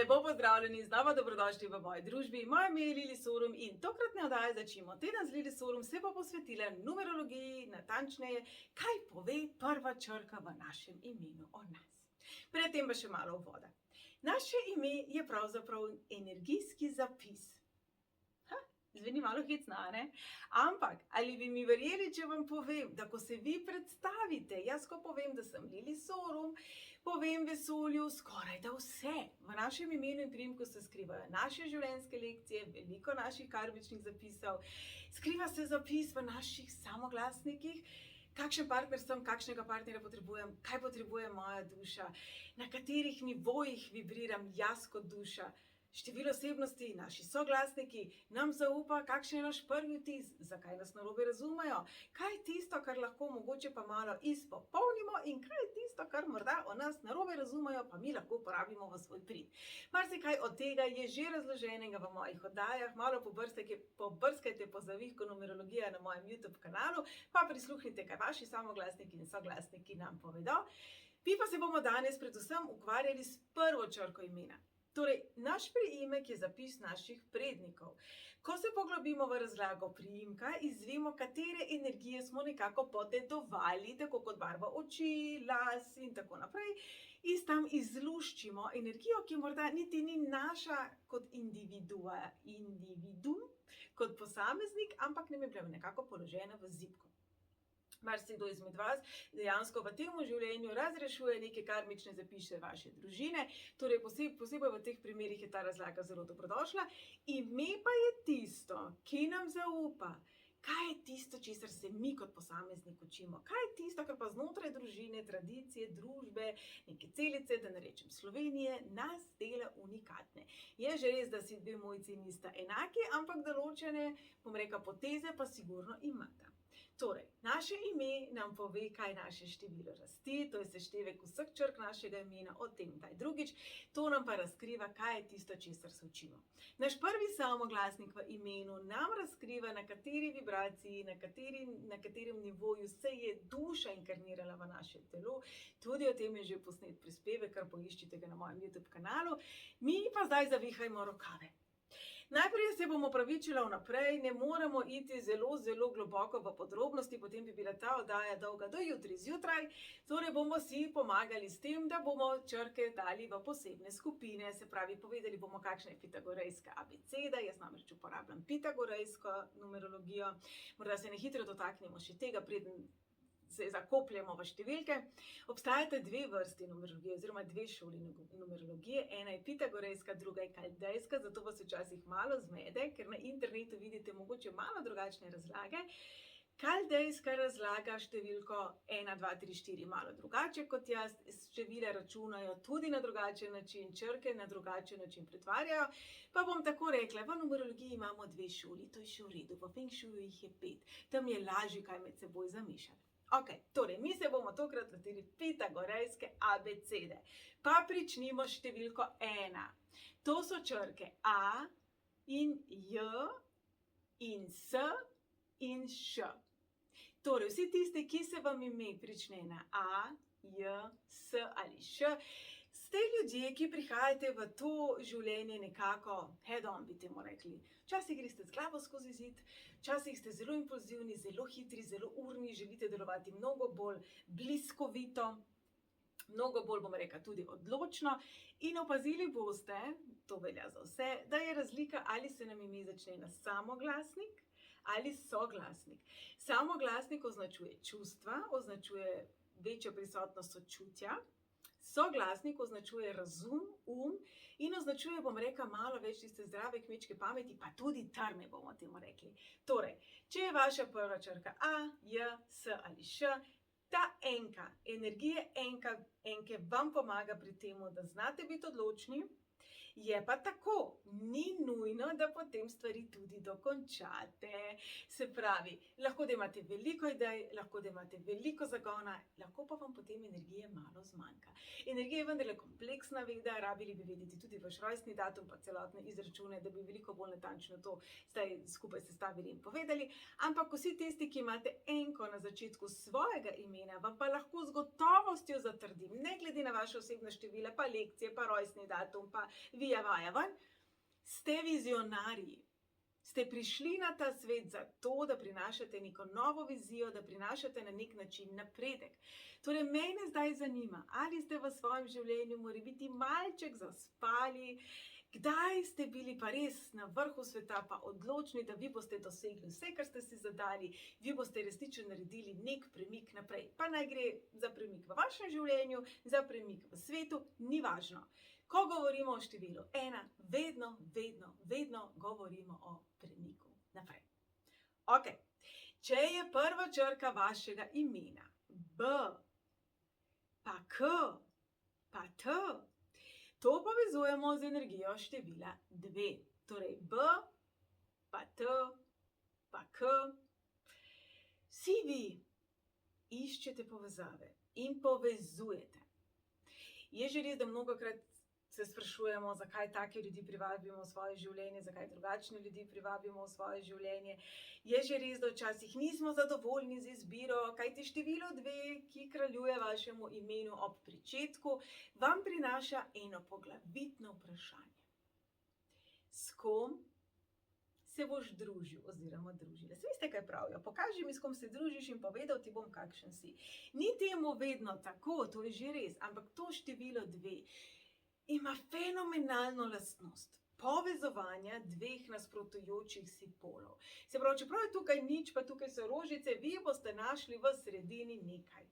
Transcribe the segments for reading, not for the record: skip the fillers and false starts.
Lepo pozdravljeni, znova dobrodošli v moji družbi. Moje ime je Lili Sorum in tokratne oddaje začnimo. Teden z Lili Sorum se bo posvetila numerologiji, natančneje, kaj pove prva črka v našem imenu o nas. Predtem pa še malo uvoda. Naše ime je pravzaprav energijski zapis. Zveni malo hecno, ne? Ampak, ali bi mi verjeli, če vam povem, da ko se vi predstavite, jaz ko povem, da sem Lili Sorum, povem vesolju skoraj da vse. V našem imenu in priimku se skrivajo naše življenjske lekcije, veliko naših karmičnih zapisov, skriva se zapis v naših samoglasnikih, kakšen partner sem, kakšnega partnerja potrebujem, kaj potrebuje moja duša, na katerih nivojih vibriram jaz kot duša. Število osebnosti, naši soglasniki nam zaupa, kakšen je naš prvi vtis, zakaj nas narobe razumejo, kaj je tisto, kar lahko mogoče pa malo izpopolnimo in kaj je tisto, kar morda o nas narobe razumejo, pa mi lahko uporabimo v svoj prid. Marsikaj od tega je že razloženega v mojih oddajah, malo pobrskajte po zavihku numerologije na mojem YouTube kanalu, pa prisluhnite, kaj vaši samoglasniki in soglasniki nam povedo. Mi pa se bomo danes predvsem ukvarjali s prvo črko imena. Torej, naš priimek je zapis naših prednikov. Ko se poglobimo v razlago priimka, izvemo, katere energije smo nekako podedovali, tako kot barva oči, las in tako naprej, in tam izluščimo energijo, ki morda niti ni naša kot individuum, kot posameznik, ampak nam je bila nekako položena v zibko. Marsikdo izmed vas dejansko v tem življenju razrešuje neke karmične zapise vaše družine, torej posebej v teh primerih je ta razlaga zelo dobrodošla. Ime pa je tisto, ki nam zaupa, kaj je tisto, česar se mi kot posameznik učimo, kaj je tisto, kar pa znotraj družine, tradicije, družbe, neke celice, da ne rečem Slovenije, nas dela unikatne. Je že res, da si dve mojici nista enaki, ampak določene, bom rekla, poteze pa sigurno imata. Torej, naše ime nam pove, kaj je naše število rasti, to je seštevek vseh črk našega imena, o tem kdaj drugič, to nam pa razkriva, kaj je tisto, česar se učimo. Naš prvi samoglasnik v imenu nam razkriva, na kateri vibraciji, na katerem nivoju se je duša inkarnirala v naše telo. Tudi o tem je že posnet prispevek, kar poiščite ga na mojem YouTube kanalu. Mi pa zdaj zavihajmo rokave. Najprej se bom opravičila vnaprej, ne moremo iti zelo globoko v podrobnosti, potem bi bila ta oddaja dolga do jutri zjutraj, torej bomo si pomagali s tem, da bomo črke dali v posebne skupine, se pravi, povedali bomo, kakšna je pitagorejska abeceda, jaz namreč uporabljam pitagorejsko numerologijo, morda se ne hitro dotaknemo še tega, preden se zakopljemo v številke. Obstajata dve vrsti numerologije oziroma dve šoli numerologije. Ena je pitagorejska, druga je kaldejska, zato vas včasih malo zmede, ker na internetu vidite mogoče malo drugačne razlage. Kaldejska razlaga številko 1, 2, 3, 4 malo drugače kot jaz, števila računajo tudi na drugačen način, črke na drugačen način pretvarjajo. Pa bom tako rekla, v numerologiji imamo dve šoli, to je še v redu, v Feng Shuiu jih je 5, tam je lažje kaj med seboj zamišati. Ok, torej, mi se bomo tokrat lotili pitagorejske abecede. Pa pričnimo s številko 1. To so črke A in J in S in Š. Torej, vsi tisti, ki se vam ime prične na A, J, S ali Š, ste ljudje, ki prihajate v to življenje nekako head on, bi temu rekli. Včasih greste z glavo skozi zid, včasih ste zelo impulzivni, zelo hitri, zelo urni, želite delovati mnogo bolj bliskovito, mnogo bolj, bom rekla, tudi odločno. In opazili boste, to velja za vse, da je razlika, ali se nam ime začne na samoglasnik ali soglasnik. Samoglasnik označuje čustva, označuje večjo prisotnost sočutja, soglasnik označuje razum, in označuje, bom rekla, malo več tiste zdrave kmečke pameti, pa tudi trme, bomo temu rekli. Torej, če je vaša prva črka A, J, S ali Š, ta enka, energije enke vam pomaga pri tem, da znate biti odločni. Je pa tako, ni nujno, nujno, da potem stvari tudi dokončate. Se pravi, lahko da imate veliko idej, lahko da imate veliko zagona, lahko pa vam potem energije malo zmanjka. Energija je vendarle kompleksna veda, rabili bi vedeti tudi vaš rojstni datum, pa celotne izračune, da bi veliko bolj natančno to zdaj skupaj sestavili in povedali. Ampak vsi tisti, ki imate enko na začetku svojega imena, vam pa lahko z gotovostjo zatrdim, ne glede na vaše osebne števila, pa lekcije, pa rojstni datum, pa vija vaja ven, ste vizionarji. Ste prišli na ta svet zato, da prinašate neko novo vizijo, da prinašate na nek način napredek. Torej, mene zdaj zanima, ali ste v svojem življenju morebiti malček zaspali, kdaj ste bili pa res na vrhu sveta, pa odločni, da vi boste dosegli vse, kar ste si zadali, vi boste resnično naredili nek premik naprej. Pa naj gre za premik v vašem življenju, za premik v svetu, ni važno. Ko govorimo o številu 1, vedno govorimo o premiku naprej. Ok, če je prva črka vašega imena B, pa K, pa T, to povezujemo z energijo števila 2. Torej B, pa T, pa K. Vsi vi iščete povezave in povezujete. Je že res, da mnogokrat se sprašujemo, zakaj take ljudi privabimo v svoje življenje, zakaj drugačne ljudi privabimo v svoje življenje. Je že res, da včasih nismo zadovoljni z izbiro, kajti število 2, ki kraljuje vašemu imenu ob pričetku, vam prinaša eno poglavitno vprašanje. S kom se boš družil oziroma družila? Saj veste, kaj pravijo, pokaži mi, s kom se družiš in povedal ti bom, kakšen si. Ni temu vedno tako, to je že res, ampak to število 2 ima fenomenalno lastnost povezovanja 2 nasprotujočih si polov. Se pravi, čeprav je tukaj nič, pa tukaj so rožice, vi boste našli v sredini nekaj,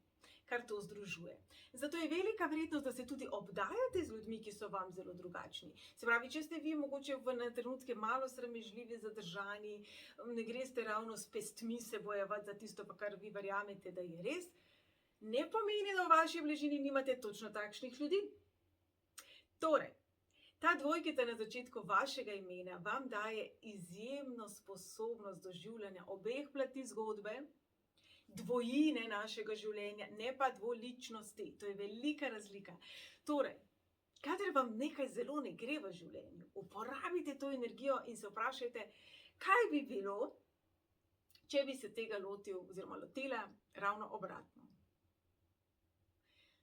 kar to združuje. Zato je velika verjetnost, da se tudi obdajate z ljudmi, ki so vam zelo drugačni. Se pravi, če ste vi mogoče na trenutke malo sramežljivi, zadržani, ne greste ravno s pestmi se bojevati za tisto, pa kar vi verjamete, da je res, ne pomeni, da v vaši bližini nimate točno takšnih ljudi. Torej, ta dvojkica na začetku vašega imena vam daje izjemno sposobnost doživljanja obeh plati zgodbe, dvojine našega življenja, ne pa dvoličnosti. To je velika razlika. Torej, kadar vam nekaj zelo ne gre v življenju, uporabite to energijo in se vprašajte, kaj bi bilo, če bi se tega lotil oziroma lotila ravno obratno.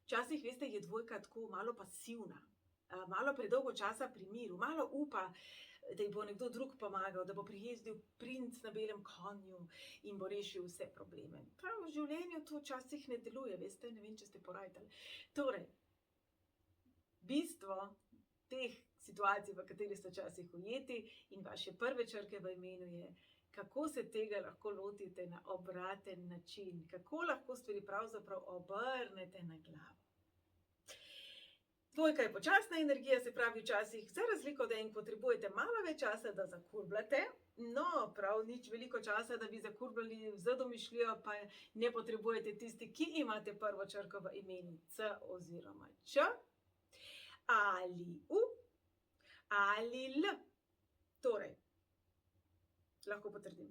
Včasih, veste, je dvojka tako malo pasivna. Malo predolgo časa pri miru, malo upa, da ji bo nekdo drug pomagal, da bo prijezdil princ na belem konju in bo rešil vse probleme. Prav v življenju to včasih ne deluje, veste, ne vem, če ste porajtali. Torej, bistvo teh situacij, v kateri ste včasih ujeti in vaše prve črke v imenu je, kako se tega lahko lotite na obraten način, kako lahko stvari pravzaprav obrnete na glavo. Dvojka je počasna energija, se pravi včasih, za razliko od enk potrebujete malo več časa, da zakurbljate, no, prav nič veliko časa, da bi zakurbljali z domišljijo, pa ne potrebujete tisti, ki imate prvo črko v imenu C oziroma Č, ali U, ali L. Torej, lahko potrdim.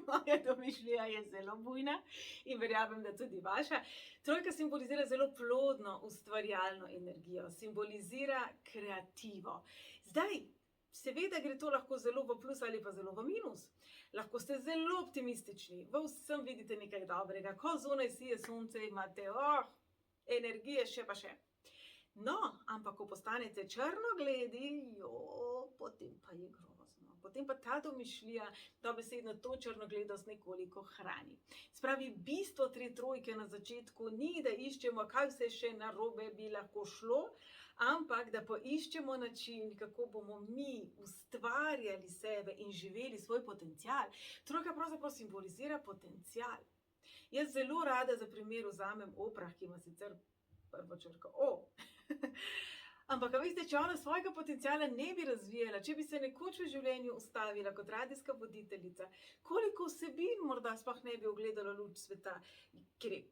Moja domišljija je zelo bujna in verjamem, da tudi vaša. Trojka simbolizira zelo plodno ustvarjalno energijo, simbolizira kreativo. Zdaj, seveda gre to lahko zelo v plus ali pa zelo v minus. Lahko ste zelo optimistični, v vsem vidite nekaj dobrega. Ko zunaj sije sonce, imate energije še pa še. No, ampak ko postanete črnogledi, potem pa je grozno. Potem pa ta domišljija dobesedno to črnogledost nekoliko hrani. Spravi, bistvo te trojke na začetku ni, da iščemo, kaj vse še narobe bi lahko šlo, ampak da poiščemo način, kako bomo mi ustvarjali sebe in živeli svoj potencial. Trojka pravzaprav simbolizira potencial. Jaz zelo rada za primer vzamem Oprah, ki ima sicer prvo črko O. Ampak, a veste, če ona svojega potenciala ne bi razvijala, če bi se nekoč v življenju ustavila kot radijska voditeljica, koliko vsebin morda sploh ne bi ugledalo luč sveta, ker je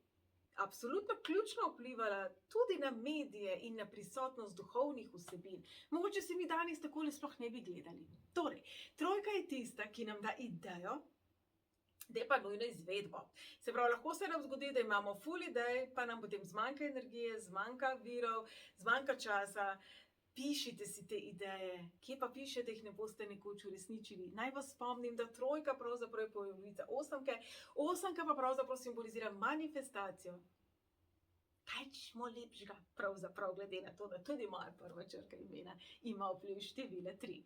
absolutno ključno vplivala tudi na medije in na prisotnost duhovnih vsebin. Mogoče se mi danes takole sploh ne bi gledali. Torej, trojka je tista, ki nam da idejo, da je pa nujno izvedbo. Se pravi, lahko se nam zgodi, da imamo ful idej, pa nam potem zmanjka energije, zmanjka virov, zmanjka časa. Pišite si te ideje. Kje pa pišete, jih ne boste nekoč uresničili? Naj vas spomnim, da trojka pravzaprav je polovica osemke, osemka pa pravzaprav simbolizira manifestacijo. Kaj smo lepšega, pravzaprav, glede na to, da tudi moja prva črka imena ima vpliv števila 3.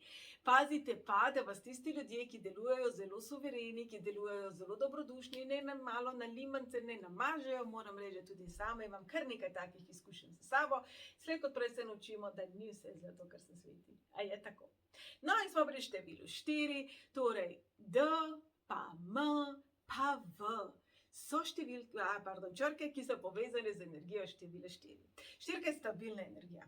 Pazite pa, da vas tisti ljudje, ki delujejo zelo suvereni, ki delujejo zelo dobrodušni, ne nam malo na limance ne namažejo, moram reči, tudi sama imam kar nekaj takih izkušenj s sabo. Slej kot prej se naučimo, da ni vse zlato, kar se sveti. A je tako? No, in smo pri številu 4, torej D, pa M, pa V. So črke, ki so povezane z energijo števila 4. Štirka je stabilna energija.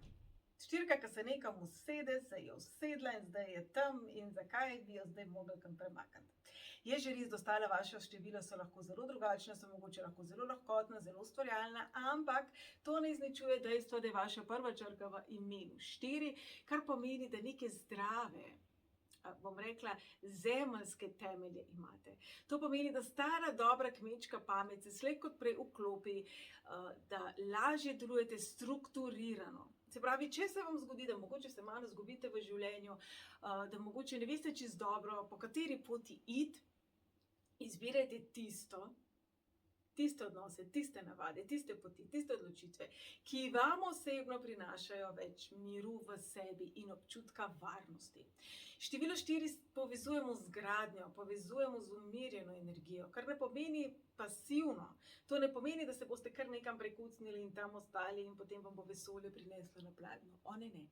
Štirka, ki se nekam usede, se je usedla in zdaj je tam in zakaj bi jo zdaj mogli kam premakniti. Je že res, da ostala vaša števila so lahko zelo drugačna, so mogoče lahko zelo lahkotna, zelo ustvarjalna, ampak to ne izničuje dejstva, da je vaša prva črka v imenu 4, kar pomeni, da neke zdrave, bom rekla, zemeljske temelje imate. To pomeni, da stara dobra kmečka pamet se slej kot prej vklopi, da lažje delujete strukturirano. Se pravi, če se vam zgodi, da mogoče se malo izgubite v življenju, da mogoče ne veste čisto dobro, po kateri poti iti, izbirajte tiste odnose, tiste navade, tiste poti, tiste odločitve, ki vam osebno prinašajo več miru v sebi in občutka varnosti. Število 4 povezujemo z gradnjo, povezujemo z umirjeno energijo, kar ne pomeni pasivno. To ne pomeni, da se boste kar nekam prekucnili in tam ostali in potem vam bo vesolje prineslo na pladnju. Ne.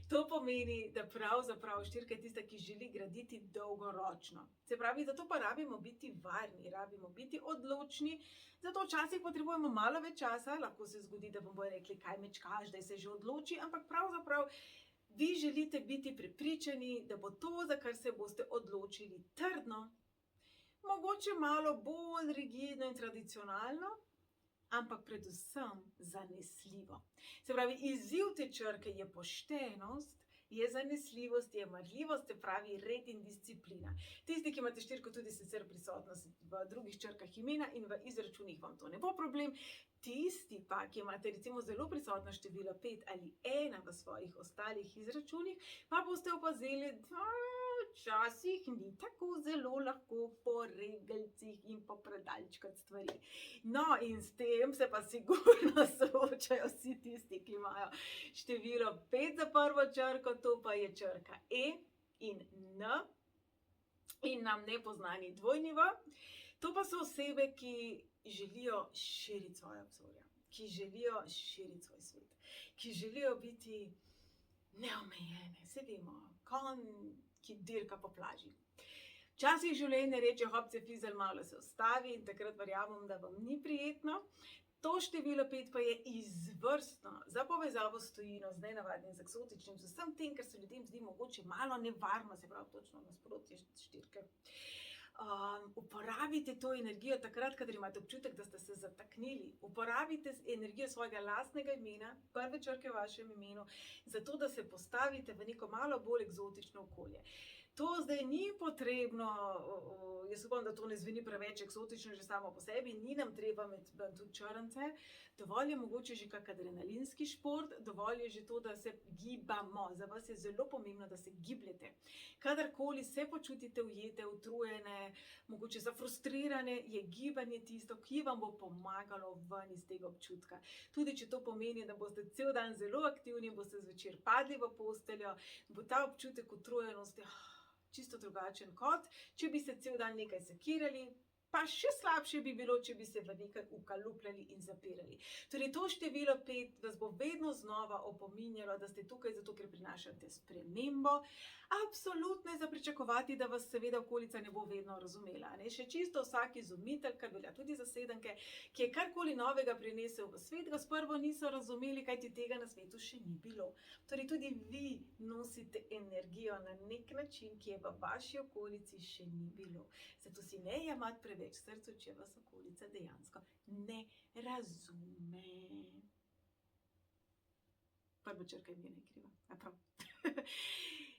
To pomeni, da pravzaprav štirka je tista, ki želi graditi dolgoročno. Se pravi, zato pa rabimo biti varni, rabimo biti odločni, zato včasih potrebujemo malo več časa, lahko se zgodi, da vam bojo rekli, kaj mečkaš, da se že odloči, ampak pravzaprav vi želite biti prepričani, da bo to, za kar se boste odločili, trdno, mogoče malo bolj rigidno in tradicionalno, ampak predvsem zanesljivo. Se pravi, izziv te črke je poštenost, je zanesljivost, je marljivost, se pravi red in disciplina. Tisti, ki imate štirko tudi sicer prisotnost v drugih črkah imena in v izračunih, vam to ne bo problem. Tisti pa, ki imate recimo zelo prisotno število 5 ali 1 v svojih ostalih izračunih, pa boste opazili, da včasih ni tako zelo lahko po regelcih in po predalčkati stvari. No, in s tem se pa sigurno soočajo vsi tisti, ki imajo število 5 za prvo črko, to pa je črka E in N in nam nepoznani dvojni V. To pa so osebe, ki želijo širiti svoje obzorja, ki želijo širiti svoj svet, ki želijo biti neomejene. Se vemo, konj, ki dirka po plaži. Včasih življenje reče, hopce fizel, malo se ustavi in takrat verjamem, da vam ni prijetno. To število 5 pa je izvrstno za povezavo s tujino, z nenavadnim, z eksotičnim, z vsem tem, kar se ljudem zdi mogoče malo nevarno, se pravi točno nasprotje štirke. Uporabite to energijo takrat, kadar imate občutek, da ste se zataknili. Uporabite energijo svojega lastnega imena, prve črke v vašem imenu, zato da se postavite v neko malo bolj eksotično okolje. To zdaj ni potrebno, jaz upam, da to ne zveni preveč eksotično že samo po sebi, ni nam treba med tudi črnce, dovolj je mogoče že kak adrenalinski šport, dovolj je že to, da se gibamo. Za vas je zelo pomembno, da se gibljete. Kadarkoli se počutite ujete, utrujene, mogoče zafrustrirane, je gibanje tisto, ki vam bo pomagalo ven iz tega občutka. Tudi če to pomeni, da boste cel dan zelo aktivni, boste zvečer padli v posteljo, bo ta občutek utrujenosti čisto drugačen kot, če bi se cel dan nekaj sekirali, pa še slabše bi bilo, če bi se v nekaj ukalupljali in zapirali. Torej, to število 5 vas bo vedno znova opominjalo, da ste tukaj zato, ker prinašate spremembo. Absolutno je za pričakovati, da vas seveda okolica ne bo vedno razumela. Še čisto vsak izumitelj, kar velja tudi za sedemke, ki je karkoli novega prinesel v svet, ga sprvo niso razumeli, kajti tega na svetu še ni bilo. Torej, tudi vi nosite energijo na nek način, ki je v vaši okolici še ni bilo. Zato si ne jemati preveč reči srcu, če vas okolica dejansko ne razume. Prva črka imena je kriva. A prav.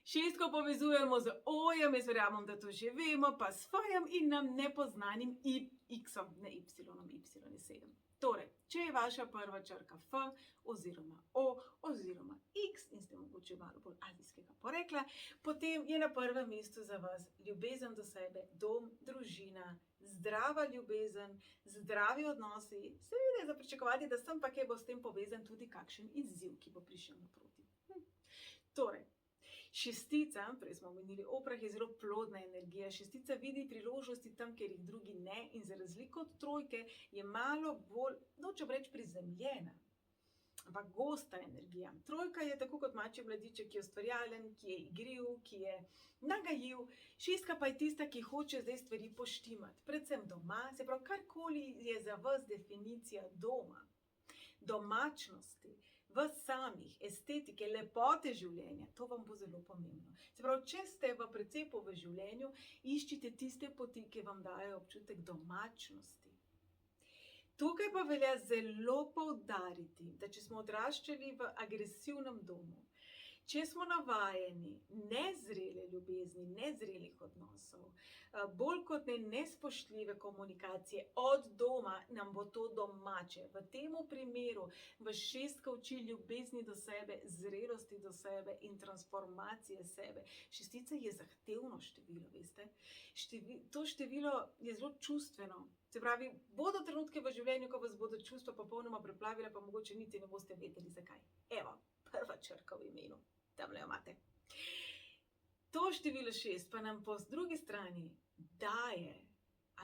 Šestko povezujemo z ojem, jaz verjamem, da to že vemo, pa s fajem in nam nepoznanim x-om, ne y-om, y je 7. Torej, če je vaša prva črka F oziroma O oziroma X in ste mogoče malo bolj azijskega porekla, potem je na prvem mestu za vas ljubezen do sebe, dom, družina, zdrava ljubezen, zdravi odnosi. Seveda je za pričakovati, da sem pa kje bo s tem povezan tudi kakšen izziv, ki bo prišel naproti. Torej, šestica, prej smo omenili Oprah, je zelo plodna energija. Šestica vidi priložnosti tam, kjer jih drugi ne, in za razliko od trojke je malo bolj, nočem reči prizemljena, ampak gosta energija. Trojka je tako kot mačji mladiček, ki je ustvarjalen, ki je igriv, ki je nagajiv. Šestka pa je tista, ki hoče zdaj stvari poštimati. Predvsem doma, se pravi, karkoli je za vas definicija doma, domačnosti, v samih, estetike, lepote življenja, to vam bo zelo pomembno. Se pravi, če ste v precepu v življenju, iščite tiste poti, ki vam dajo občutek domačnosti. Tukaj pa velja zelo poudariti, da če smo odraščali v agresivnem domu, če smo navajeni nezrele ljubezni, nezrelih odnosov, bolj kot ne nespoštljive komunikacije od doma, nam bo to domače. V tem primeru vas šestka uči ljubezni do sebe, zrelosti do sebe in transformacije sebe. Šestica je zahtevno število, veste. To število je zelo čustveno. Se pravi, bodo trenutke v življenju, ko vas bodo čustva popolnoma preplavila, pa mogoče niti ne boste vedeli, zakaj. Evo, prva črka v imenu. Tamle jo imate. To število 6 pa nam po drugi strani daje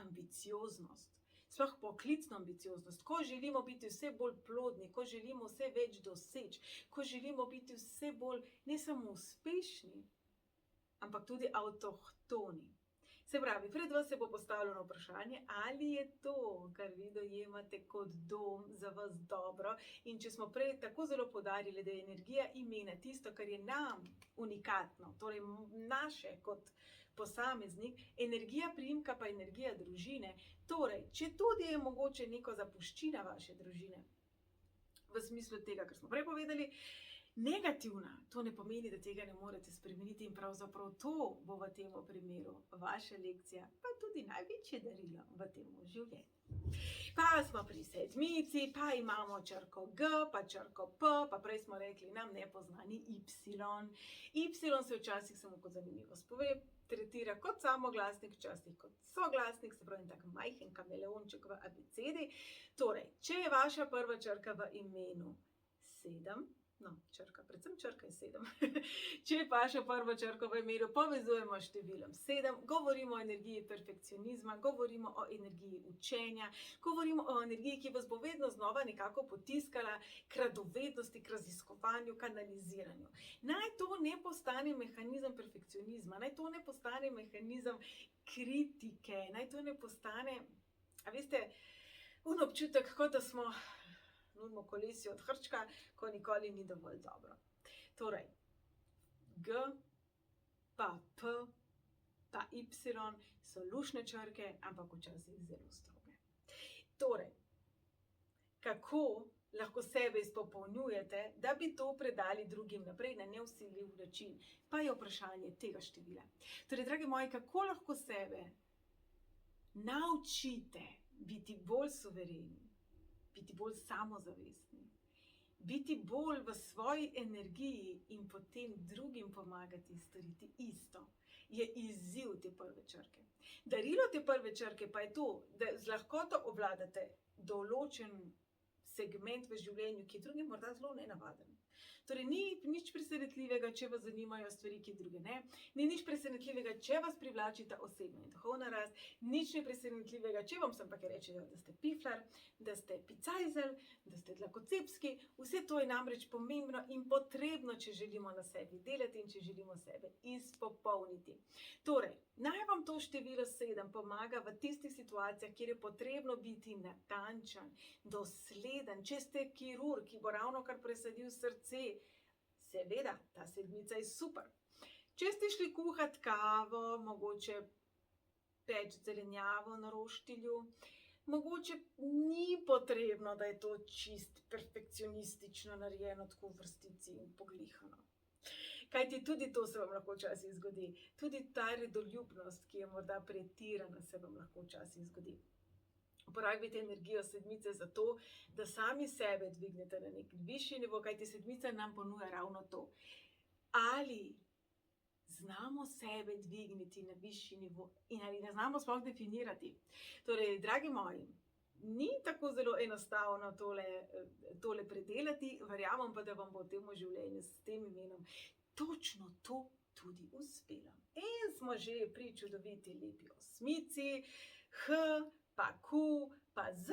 ambicioznost, sploh poklicno ambicioznost, ko želimo biti vse bolj plodni, ko želimo vse več doseči, ko želimo biti vse bolj ne samo uspešni, ampak tudi avtohtoni. Se pravi, pred vas se bo postavljeno vprašanje, ali je to, kar vi dojemate kot dom, za vas dobro. In če smo prej tako zelo poudarili, da je energija imena tisto, kar je nam unikatno, torej naše kot posameznik, energija priimka pa energija družine. Torej, če tudi je mogoče neko zapuščina vaše družine, v smislu tega, kar smo prej povedali, negativna, to ne pomeni, da tega ne morete spremeniti in pravzaprav to bo v tem primeru vaša lekcija, pa tudi največje darilo v tem življenju. Pa smo pri sedmici, pa imamo črko G, pa črko P, pa prej smo rekli nam nepoznani Y. Y se včasih samo kot zanimivost pove, tretira kot samoglasnik, včasih kot soglasnik, se pravi tak majhen kameleonček v abecedi. Torej, če je vaša prva črka v imenu 7, no, predvsem črka je 7. Če je vaša prva črka v imenu povezujemo s številom 7, govorimo o energiji perfekcionizma, govorimo o energiji učenja, govorimo o energiji, ki vas bo vedno znova nekako potiskala k radovednosti, k raziskovanju, k analiziranju. Naj to ne postane mehanizem perfekcionizma, naj to ne postane mehanizem kritike, naj to ne postane, a veste, občutek, kot da smo nudimo kolesje od hrčka, ko nikoli ni dovolj dobro. Torej, G, pa P, pa Y so luštne črke, ampak včasih zelo stroge. Torej, kako lahko sebe izpopolnjujete, da bi to predali drugim naprej na nevsiljiv način? Pa je vprašanje tega števila. Torej, dragi moji, kako lahko sebe naučite biti bolj suvereni, biti bolj samozavestni, biti bolj v svoji energiji in potem drugim pomagati storiti isto, je izziv te prve črke. Darilo te prve črke pa je to, da z lahkoto obvladate določen segment v življenju, ki je drugim morda zelo nenavaden. Torej, ni nič presenetljivega, če vas zanimajo stvari, ki druge ne. Ni nič presenetljivega, če vas privlačita osebna in duhovna rast. Nič ne presenetljivega, če vam sem pa kaj rečejo, da ste piflar, da ste picajzel, da ste dlakocepski. Vse to je namreč pomembno in potrebno, če želimo na sebi delati in če želimo sebe izpopolniti. Torej, naj vam to število 7 pomaga v tistih situacijah, kjer je potrebno biti natančen, dosleden. Če ste kirurg, ki bo ravno kar presadil srce, seveda, ta sedmica je super. Če ste šli kuhat kavo, mogoče peči zelenjavo na roštilju. Mogoče ni potrebno, da je to čist perfekcionistično narejeno, tako v vrstici in poglihano. Kajti tudi to se vam lahko včasih zgodi. Tudi ta redoljubnost, ki je morda pretirana, se vam lahko včasih zgodi. Uporabite energijo sedmice za to, da sami sebe dvignete na nek višji nivo, kajti sedmica nam ponuja ravno to. Ali znamo sebe dvigniti na višji nivo in ali ga znamo sploh definirati. Torej, dragi moji, ni tako zelo enostavno tole predelati, verjamem pa, da vam bo v tem življenju s tem imenom točno to tudi uspelo. In smo že pri čudoviti lepi osmici, H, pa Q, pa Z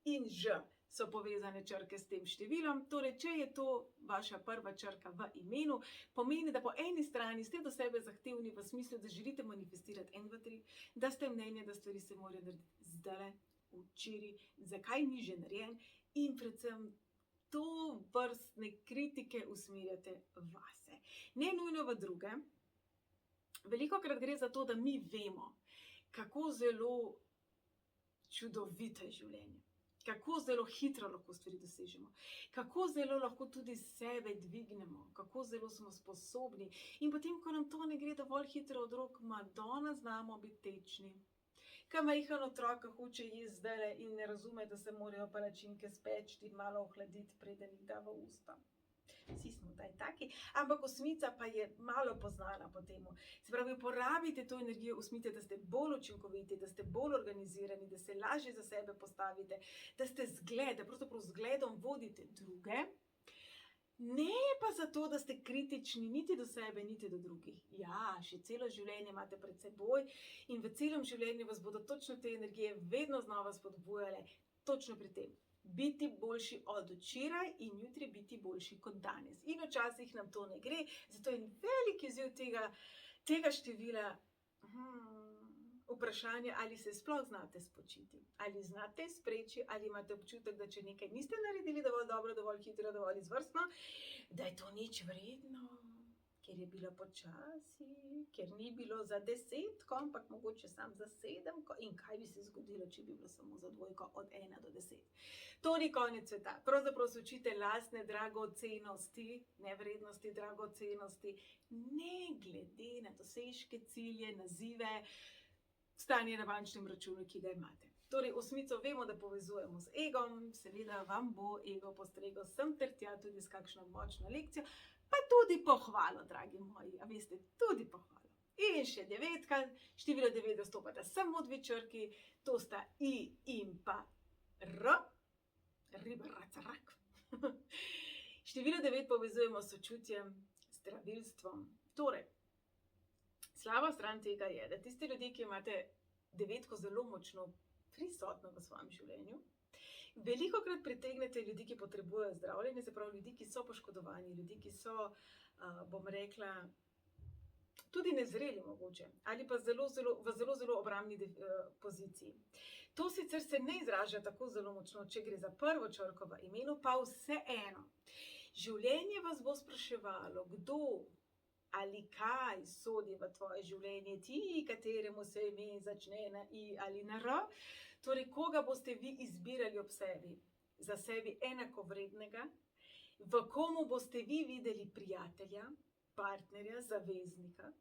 in Ž. So povezane črke s tem številom. Torej, če je to vaša prva črka v imenu, pomeni, da po eni strani ste do sebe zahtevni v smislu, da želite manifestirati 1, 2, 3, da ste mnenja, da stvari se morajo narediti zdaj, včeraj, zakaj ni že narejen in predvsem to vrstne kritike usmerjate vase. Ne nujno v druge. Velikokrat gre za to, da mi vemo, kako zelo čudovito je življenje. Kako zelo hitro lahko stvari dosežemo, kako zelo lahko tudi sebe dvignemo, kako zelo smo sposobni. In potem, ko nam to ne gre dovolj hitro od rok, Madonna, znamo biti tečni. Kaj majhen otrok hoče jesti zdajle in ne razume, da se morajo palačinke speči in malo ohladiti, preden jih da v usta. Vsi smo taki, ampak osmica pa je malo poznana po temu. Se pravi, uporabite to energijo osmice, da ste bolj učinkoviti, da ste bolj organizirani, da se lažje za sebe postavite, da ste zgled, da pravzaprav zgledom vodite druge. Ne pa zato, da ste kritični niti do sebe, niti do drugih. Ja, še celo življenje imate pred seboj in v celem življenju vas bodo točno te energije vedno znova spodbujale, točno pri tem. Biti boljši od včeraj in jutri biti boljši kot danes. In včasih nam to ne gre, zato je velik izziv tega števila vprašanje, ali se sploh znate spočiti, ali znate spreči, ali imate občutek, da če nekaj niste naredili dovolj dobro, dovolj hitro, dovolj izvrstno, da je to nič vredno, ker je bilo počasi, ker ni bilo za 10, ampak mogoče samo za 7. In kaj bi se zgodilo, če bi bilo samo za 2 od 1 do 10? To ni konec sveta. Pravzaprav se učite lastne dragocenosti, nevrednosti, dragocenosti, ne glede na dosežke, cilje, nazive, stanje na bančnem računu, ki ga imate. Torej, osmico vemo, da povezujemo z egom, seveda vam bo ego postregel sem ter tja tudi s kakšno močno lekcijo, pa tudi pohvalo, dragi moji, a veste, tudi pohvalo. In še 9, število 9 dostopata samo 2 črki, to sta I in pa R, riba, raca, rak. Število 9 povezujemo s sočutjem, zdravilstvom. Torej, slaba stran tega je, da tisti ljudje, ki imate 9 zelo močno prisotno v svojem življenju, velikokrat pritegnete ljudi, ki potrebujejo zdravljenje, se pravi ljudi, ki so poškodovani, ljudi, ki so, bom rekla, tudi nezreli mogoče, ali pa v zelo obrambni poziciji. To sicer se ne izraža tako zelo močno, če gre za prvo črko v imenu, pa vseeno. Življenje vas bo spraševalo, kdo ali kaj sodi v tvoje življenje, ti, kateremu se ime začne na I ali na R, torej koga boste vi izbirali ob sebi, za sebi enakovrednega, v komu boste vi videli prijatelja, partnerja, zaveznika,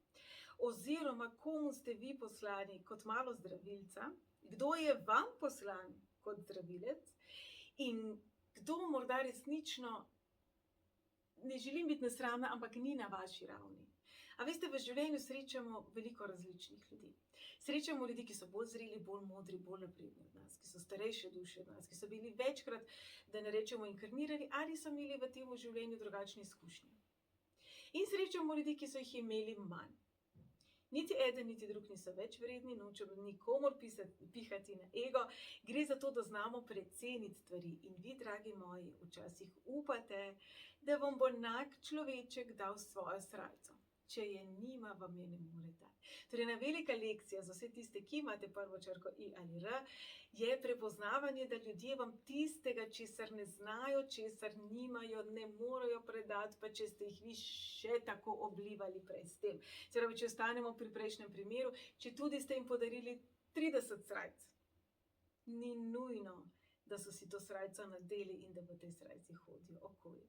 oziroma komu ste vi poslani kot malo zdravilca, kdo je vam poslan kot zdravilec in kdo morda resnično, ne želim biti nesramna, ampak ni na vaši ravni. A veste, v življenju srečamo veliko različnih ljudi. Srečamo ljudi, ki so bolj zreli, bolj modri, bolj napredni od nas, ki so starejše duše od nas, ki so bili večkrat, da ne rečemo inkarnirani, ali so imeli v tem življenju drugačne izkušnje. In srečamo ljudi, ki so jih imeli manj. Niti eden, niti drug niso več vredni, nočem nikomur pihati na ego. Gre za to, da znamo preceniti stvari. In vi, dragi moji, včasih upate, da vam bo enak človeček dal svojo srajco. če je nima, vam je ne more dati. Torej, ena velika lekcija za vse tiste, ki imate prvo črko I ali R, je prepoznavanje, da ljudje vam tistega, česar ne znajo, česar nimajo, ne morejo predati, pa če ste jih vi še tako oblivali prej s tem. Se pravi, če ostanemo pri prejšnjem primeru, če tudi ste jim podarili 30 srajc, ni nujno, da so si to srajco nadeli in da v tej srajci hodijo okoli.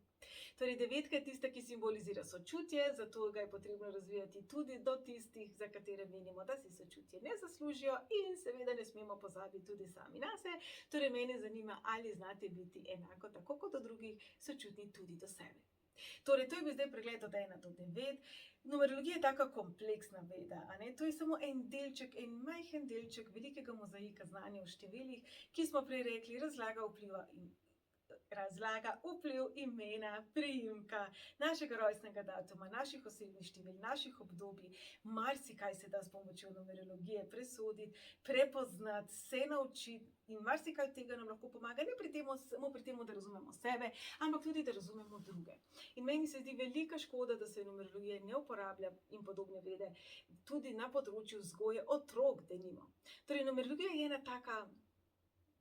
Torej, devetka je tista, ki simbolizira sočutje, zato ga je potrebno razvijati tudi do tistih, za katere menimo, da si sočutje ne zaslužijo, in seveda ne smemo pozabiti tudi sami nase. Torej, mene zanima, ali znate biti enako, tako kot do drugih, sočutni tudi do sebe. Torej, to je bil zdaj pregled od 1 do 9. Numerologija je taka kompleksna veda, a ne? To je samo en delček, en majhen delček velikega mozaika znanja o številih, ki smo prej rekli, razlaga vpliv imena, priimka, našega rojstnega datuma, naših osebnih števil, naših obdobij. Marsikaj se da s pomočjo numerologije presoditi, prepoznati, se naučiti, in marsikaj od tega nam lahko pomaga, ne samo pri tem, da razumemo sebe, ampak tudi, da razumemo druge. In meni se zdi velika škoda, da se numerologija ne uporablja in podobne vede tudi na področju vzgoje otrok, denimo. Torej, numerologija je ena taka,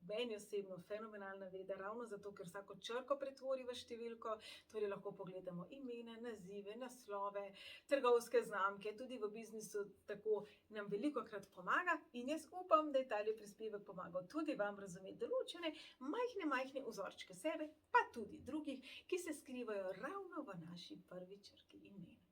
meni osebno, fenomenalna veda, ravno zato, ker vsako črko pretvori v številko. Torej, lahko pogledamo imena, nazive, naslove, trgovske znamke, tudi v biznisu tako nam velikokrat pomaga, in jaz upam, da je tale prispevek pomagal tudi vam razumeti določene majhne vzorčke sebe, pa tudi drugih, ki se skrivajo ravno v naši prvi črki imena.